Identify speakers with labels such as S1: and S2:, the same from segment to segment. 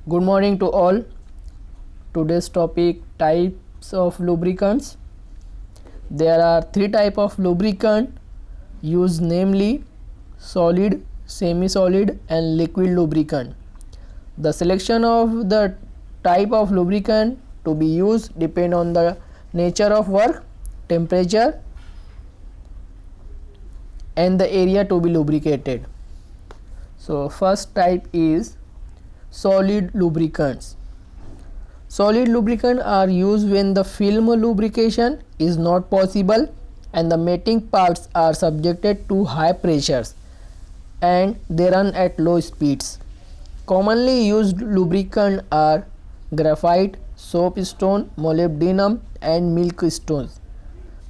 S1: Good morning to all. Today's topic types of lubricants. There are three types of lubricant used, namely solid, semi-solid and liquid lubricant. The selection of the type of lubricant to be used depend on the nature of work, temperature and the area to be lubricated. So first type is solid lubricants. Solid lubricants are used when the film lubrication is not possible and the mating parts are subjected to high pressures and they run at low speeds. Commonly used lubricants are graphite, soapstone, molybdenum and milk stones.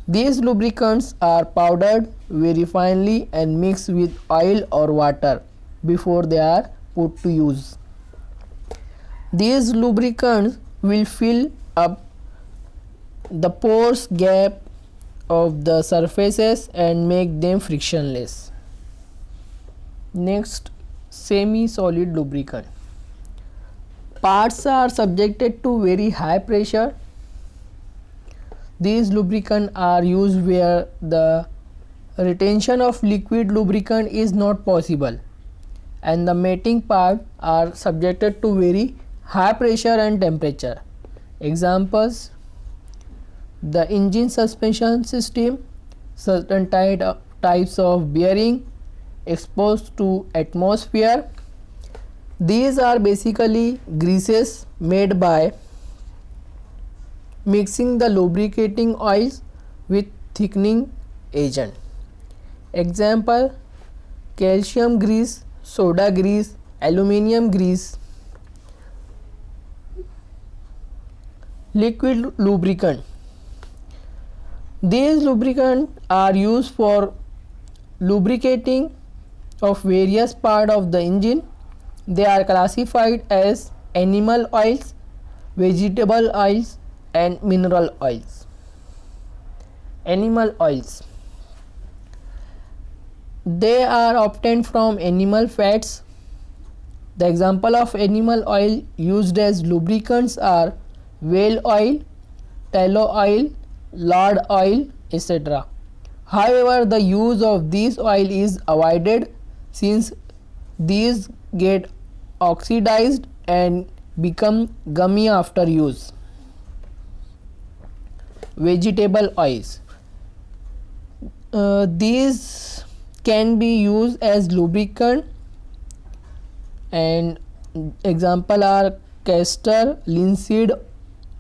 S1: These lubricants are powdered very finely and mixed with oil or water before they are put to use. These lubricants will fill up the pores gap of the surfaces and make them frictionless. Next, semi-solid lubricant. Parts are subjected to very high pressure. These lubricants are used where the retention of liquid lubricant is not possible and the mating part are subjected to very high pressure and temperature. Examples: the engine suspension system, certain types of bearing exposed to atmosphere. These are basically greases made by mixing the lubricating oils with thickening agent. Example: calcium grease, soda grease, aluminium grease. Liquid lubricant. These lubricants are used for lubricating of various parts of the engine. They are classified as animal oils, vegetable oils and mineral oils. Animal oils. They are obtained from animal fats. The example of animal oil used as lubricants are whale oil, tallow oil, lard oil, etc. However, the use of this oil is avoided since these get oxidized and become gummy after use. Vegetable oils. These can be used as lubricant and example are castor, linseed,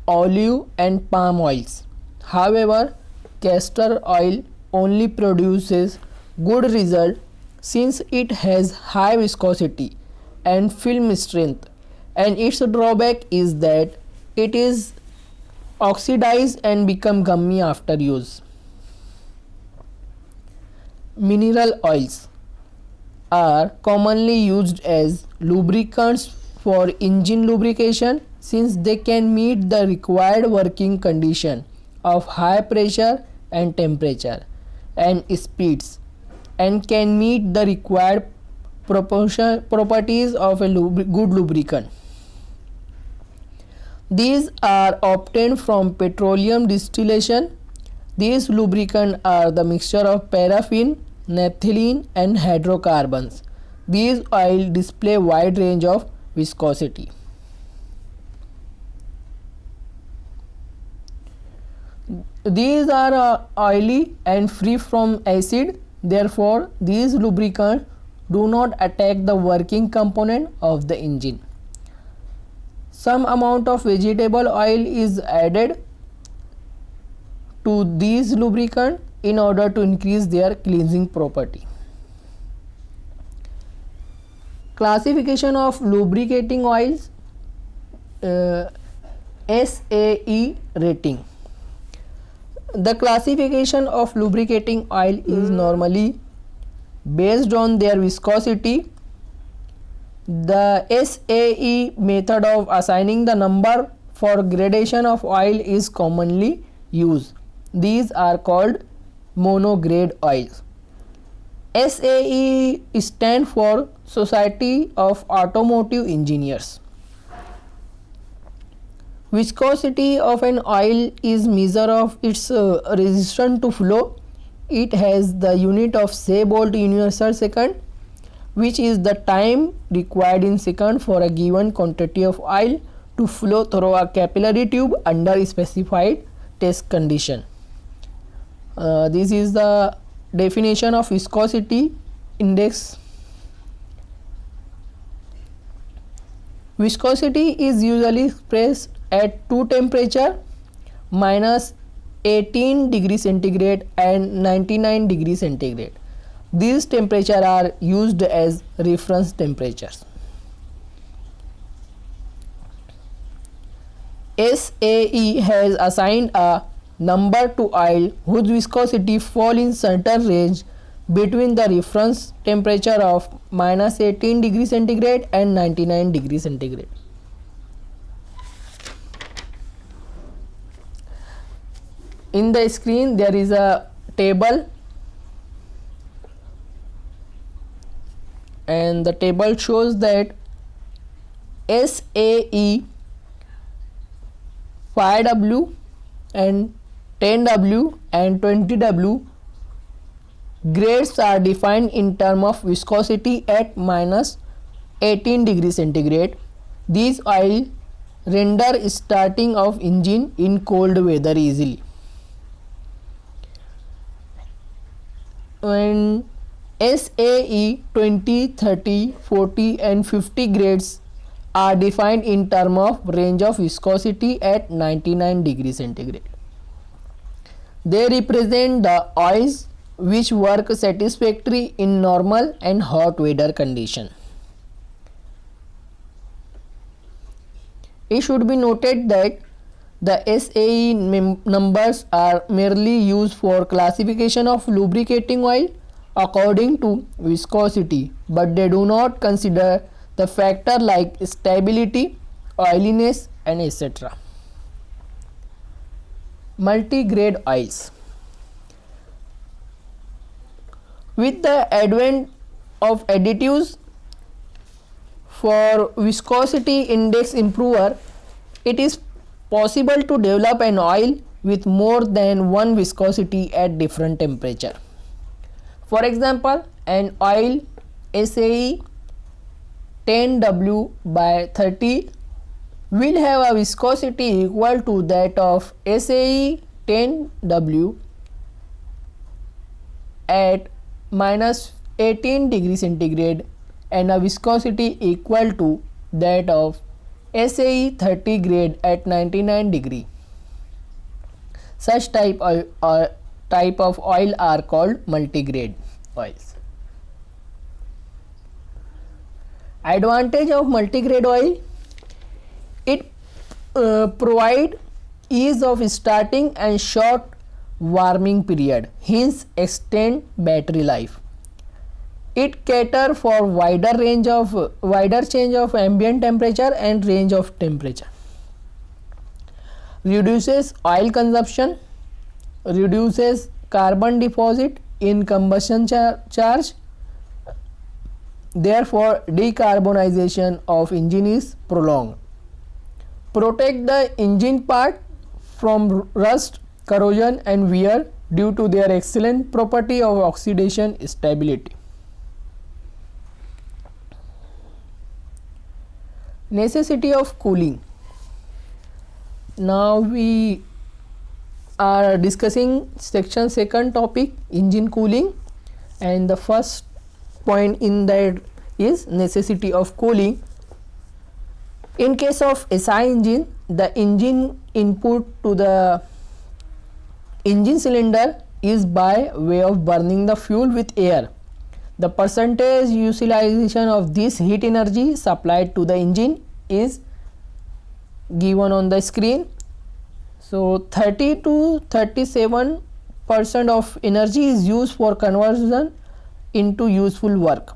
S1: olive and palm oils. However, castor oil only produces good result since it has high viscosity and film strength, and its drawback is that it is oxidized and become gummy after use. Mineral oils are commonly used as lubricants for engine lubrication since they can meet the required working condition of high pressure and temperature and speeds and can meet the required properties of a good lubricant. These are obtained from petroleum distillation. These lubricants are the mixture of paraffin, naphthalene and hydrocarbons. These oils display wide range of viscosity. These are oily and free from acid. Therefore, these lubricants do not attack the working component of the engine. Some amount of vegetable oil is added to these lubricants in order to increase their cleansing property. Classification of lubricating oils. SAE rating. The classification of lubricating oil is normally based on their viscosity. The SAE method of assigning the number for gradation of oil is commonly used. These are called monograde oils. SAE stands for Society of Automotive Engineers. Viscosity of an oil is measure of its resistance to flow. It has the unit of Seebolt universal second, which is the time required in second for a given quantity of oil to flow through a capillary tube under a specified test condition. This is the definition of viscosity index. Viscosity is usually expressed at two temperatures, minus 18 degrees centigrade and 99 degrees centigrade. These temperatures are used as reference temperatures. SAE has assigned a number to oil whose viscosity fall in certain range between the reference temperature of minus 18 degrees centigrade and 99 degrees centigrade. In the screen there is a table, and the table shows that SAE 5W and 10W and 20W grades are defined in terms of viscosity at minus 18 degrees centigrade. These oil render starting of engine in cold weather easily. When SAE 20, 30, 40 and 50 grades are defined in terms of range of viscosity at 99 degrees centigrade. They represent the oils which work satisfactory in normal and hot weather condition. It should be noted that the SAE numbers are merely used for classification of lubricating oil according to viscosity, but they do not consider the factor like stability, oiliness and etc. Multi-grade oils. With the advent of additives for viscosity index improver, it is possible to develop an oil with more than one viscosity at different temperature. For example, an oil SAE 10W by 30 will have a viscosity equal to that of SAE 10W at minus 18 degrees centigrade and a viscosity equal to that of SAE 30 grade at 99 degree. Such type of oil are called multigrade oils. Advantage of multigrade oil: it provide ease of starting and short warming period, hence extend battery life. It cater for wider change of ambient temperature and range of temperature. Reduces oil consumption, reduces carbon deposit in combustion charge. Therefore, decarbonization of engine is prolonged. Protect the engine part from rust, corrosion and wear due to their excellent property of oxidation stability. Necessity of cooling. Now we are discussing section second topic, engine cooling, and the first point in that is necessity of cooling. In case of SI engine, the engine input to the engine cylinder is by way of burning the fuel with air. The percentage utilization of this heat energy supplied to the engine is given on the screen. So 30 to 37% of energy is used for conversion into useful work.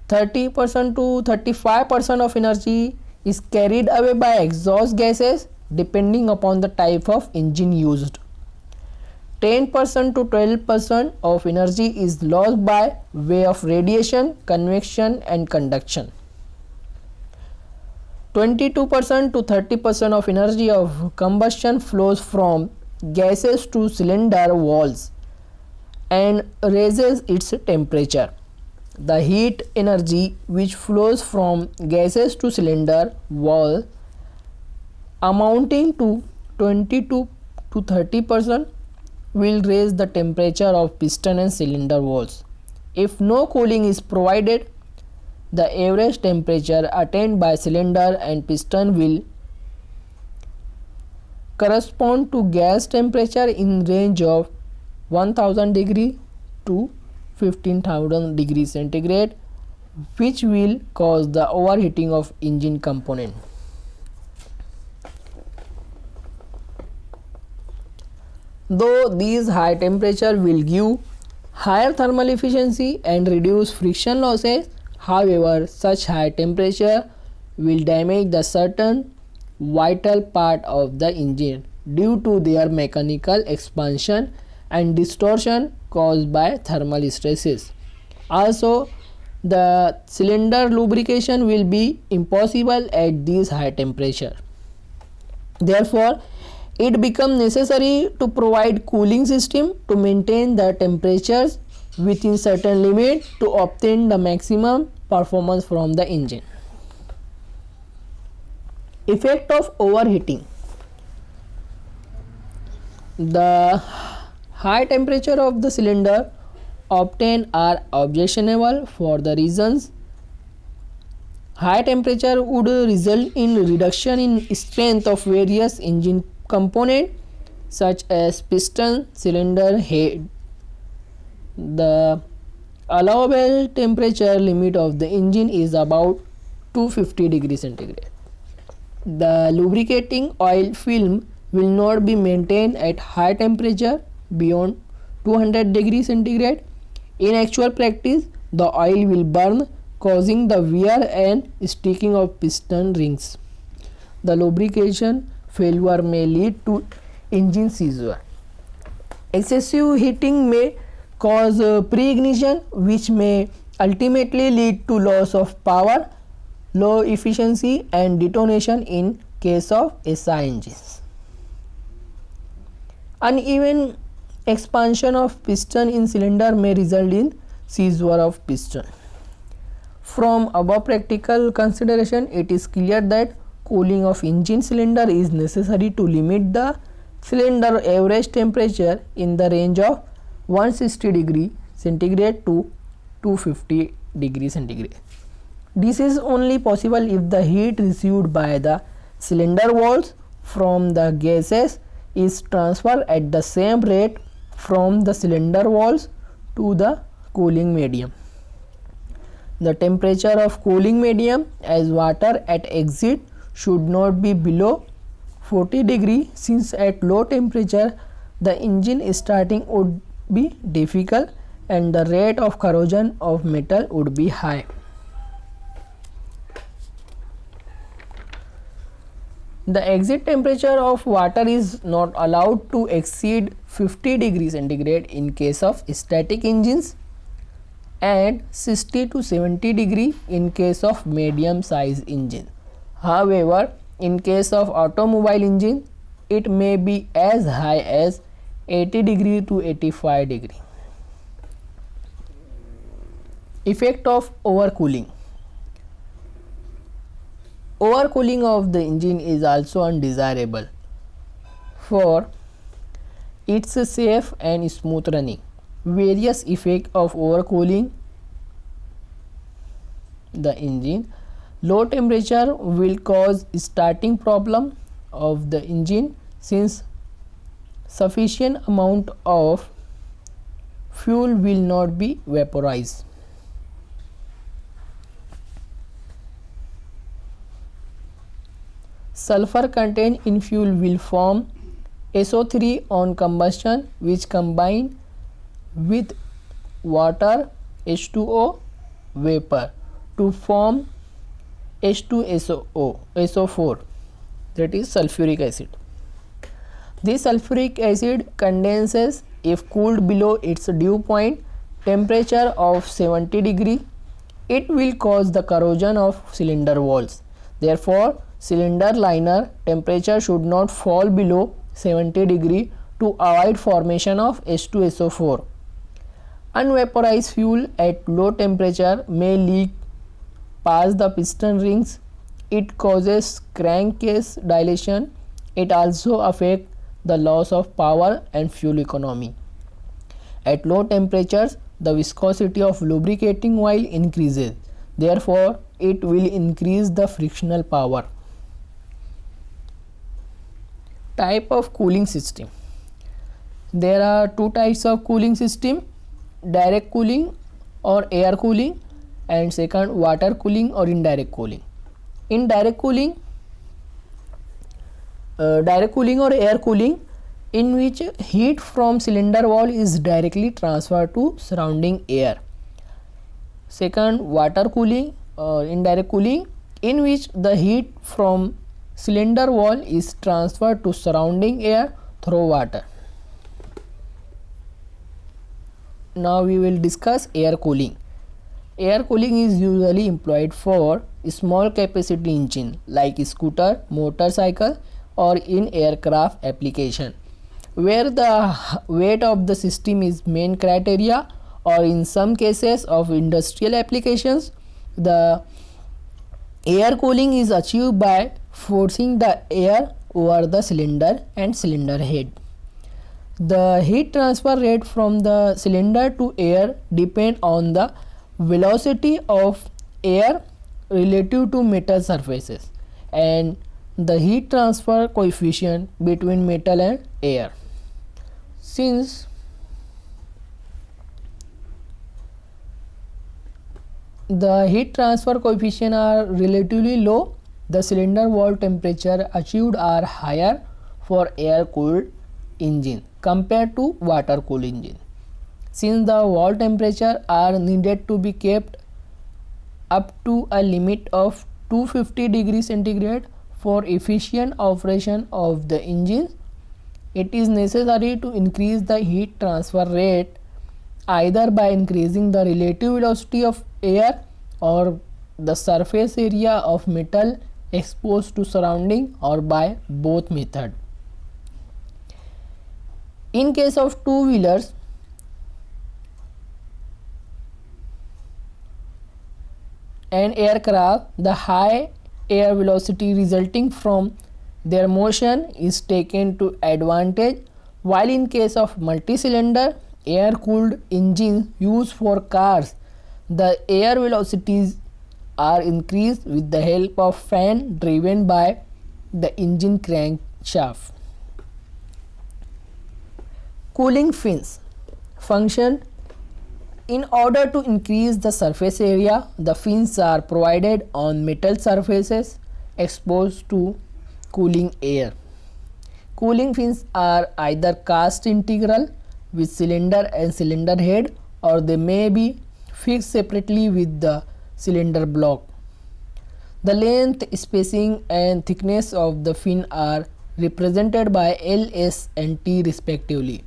S1: 30% to 35% of energy is carried away by exhaust gases depending upon the type of engine used. 10% to 12% of energy is lost by way of radiation, convection and conduction. 22% to 30% of energy of combustion flows from gases to cylinder walls and raises its temperature. The heat energy which flows from gases to cylinder wall amounting to 22 to 30% will raise the temperature of piston and cylinder walls. If no cooling is provided, the average temperature attained by cylinder and piston will correspond to gas temperature in range of 1000 degree to 15,000 degree centigrade, which will cause the overheating of engine component. Though these high temperature will give higher thermal efficiency and reduce friction losses, however, such high temperature will damage the certain vital part of the engine due to their mechanical expansion and distortion caused by thermal stresses. Also, the cylinder lubrication will be impossible at this high temperature. Therefore, it becomes necessary to provide cooling system to maintain the temperatures within certain limit to obtain the maximum performance from the engine. Effect of overheating. The high temperature of the cylinder obtained are objectionable for the reasons high temperature would result in reduction in strength of various engine components such as piston, cylinder head. The allowable temperature limit of the engine is about 250 degrees centigrade. The lubricating oil film will not be maintained at high temperature beyond 200 degrees centigrade. In actual practice, the oil will burn, causing the wear and sticking of piston rings. The lubrication failure may lead to engine seizure. Excessive heating may cause pre-ignition, which may ultimately lead to loss of power, low efficiency and detonation in case of SI engines. Uneven expansion of piston in cylinder may result in seizure of piston. From above practical consideration, it is clear that cooling of engine cylinder is necessary to limit the cylinder average temperature in the range of 160 degree centigrade to 250 degree centigrade. This is only possible if the heat received by the cylinder walls from the gases is transferred at the same rate from the cylinder walls to the cooling medium. The temperature of cooling medium as water at exit should not be below 40 degree, since at low temperature the engine starting would be difficult and the rate of corrosion of metal would be high. The exit temperature of water is not allowed to exceed 50 degrees centigrade in case of static engines and 60 to 70 degree in case of medium size engine. However, in case of automobile engine, it may be as high as 80 degree to 85 degree. Effect of overcooling. Overcooling of the engine is also undesirable for its safe and smooth running. Various effects of overcooling the engine. Low temperature will cause starting problem of the engine, since sufficient amount of fuel will not be vaporized. Sulfur content in fuel will form SO3 on combustion, which combine with water H2O vapor to form H2SO4, that is sulfuric acid. This sulfuric acid condenses if cooled below its dew point temperature of 70 degree. It will cause the corrosion of cylinder walls. Therefore, cylinder liner temperature should not fall below 70 degree to avoid formation of H2SO4. Unvaporized fuel at low temperature may leak past the piston rings. It causes crankcase dilation. It also affects the loss of power and fuel economy. At low temperatures, the viscosity of lubricating oil increases. Therefore, it will increase the frictional power. Type of cooling system. There are two types of cooling system: direct cooling or air cooling, and second water cooling or indirect cooling. In direct cooling or air cooling, in which heat from cylinder wall is directly transferred to surrounding air. Second, water cooling or indirect cooling, in which the heat from cylinder wall is transferred to surrounding air through water. Now we will discuss air cooling. Air cooling is usually employed for small capacity engine like scooter, motorcycle, or in aircraft application, where the weight of the system is main criteria, or in some cases of industrial applications, the air cooling is achieved by forcing the air over the cylinder and cylinder head. The heat transfer rate from the cylinder to air depend on the velocity of air relative to metal surfaces and the heat transfer coefficient between metal and air. Since the heat transfer coefficient are relatively low, the cylinder wall temperature achieved are higher for air cooled engine compared to water cooled engine. Since the wall temperature are needed to be kept up to a limit of 250 degrees centigrade for efficient operation of the engine, it is necessary to increase the heat transfer rate either by increasing the relative velocity of air or the surface area of metal exposed to surrounding, or by both method. In case of two-wheelers, and aircraft, the high air velocity resulting from their motion is taken to advantage, while in case of multi-cylinder air cooled engines used for cars, the air velocities are increased with the help of fan driven by the engine crankshaft. Cooling fins function. In order to increase the surface area, the fins are provided on metal surfaces exposed to cooling air. Cooling fins are either cast integral with cylinder and cylinder head, or they may be fixed separately with the cylinder block. The length, spacing and thickness of the fin are represented by L, S and T respectively.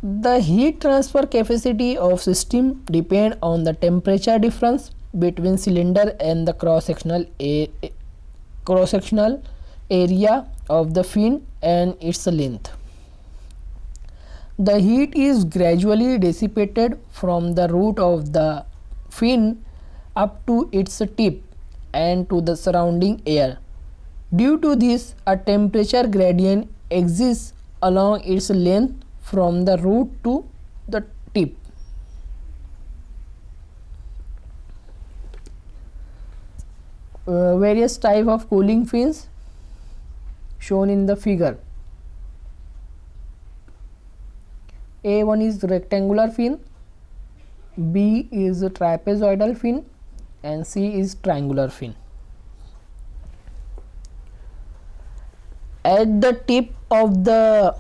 S1: The heat transfer capacity of system depend on the temperature difference between cylinder and the cross-sectional area of the fin and its length. The heat is gradually dissipated from the root of the fin up to its tip and to the surrounding air. Due to this, a temperature gradient exists along its length from the root to the tip. Various type of cooling fins shown in the figure. A1 is rectangular fin, B is trapezoidal fin and C is triangular fin. At the tip of the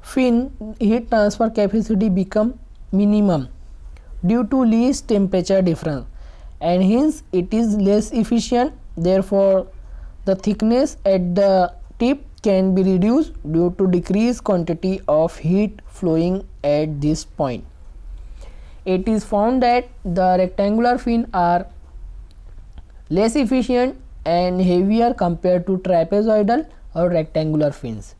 S1: fin, heat transfer capacity become minimum due to least temperature difference, and hence it is less efficient. Therefore, the thickness at the tip can be reduced due to decreased quantity of heat flowing at this point. It is found that the rectangular fin are less efficient and heavier compared to trapezoidal or rectangular fins.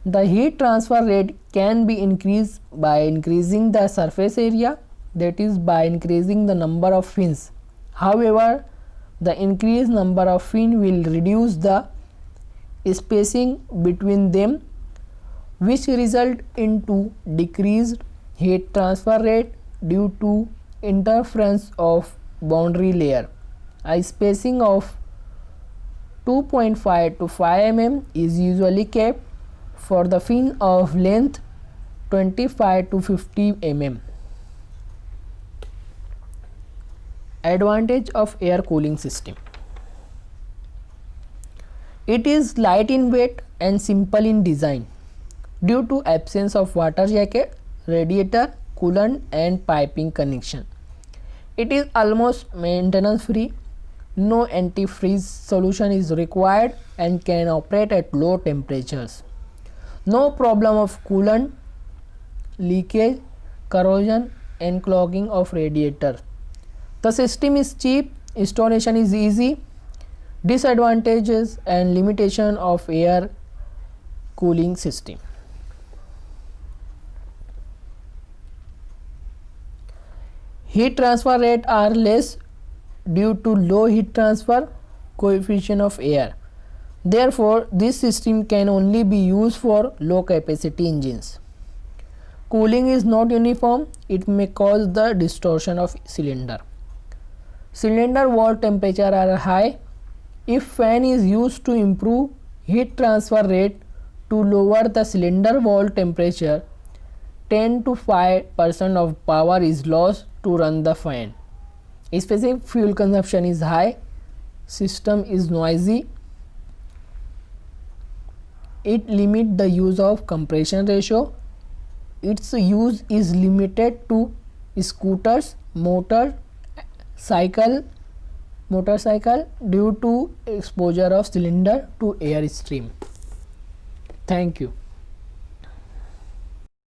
S1: The heat transfer rate can be increased by increasing the surface area, that is by increasing the number of fins. However, the increased number of fins will reduce the spacing between them, which result into decreased heat transfer rate due to interference of boundary layer. A spacing of 2.5 to 5 mm is usually kept for the fin of length 25 to 50 mm. Advantage of air cooling system. It is light in weight and simple in design due to absence of water jacket, radiator, coolant and piping connection. It is almost maintenance free. No antifreeze solution is required and can operate at low temperatures. No problem of coolant leakage, corrosion and clogging of radiator. The system is cheap, installation is easy. Disadvantages and limitation of air cooling system. Heat transfer rate are less due to low heat transfer coefficient of air. Therefore, this system can only be used for low capacity engines. Cooling is not uniform, it may cause the distortion of cylinder. Cylinder wall temperature are high. If fan is used to improve heat transfer rate to lower the cylinder wall temperature, 10 to 5% of power is lost to run the fan. Specific fuel consumption is high, system is noisy. It limits the use of compression ratio. Its use is limited to scooters, motorcycle due to exposure of cylinder to air stream. Thank you.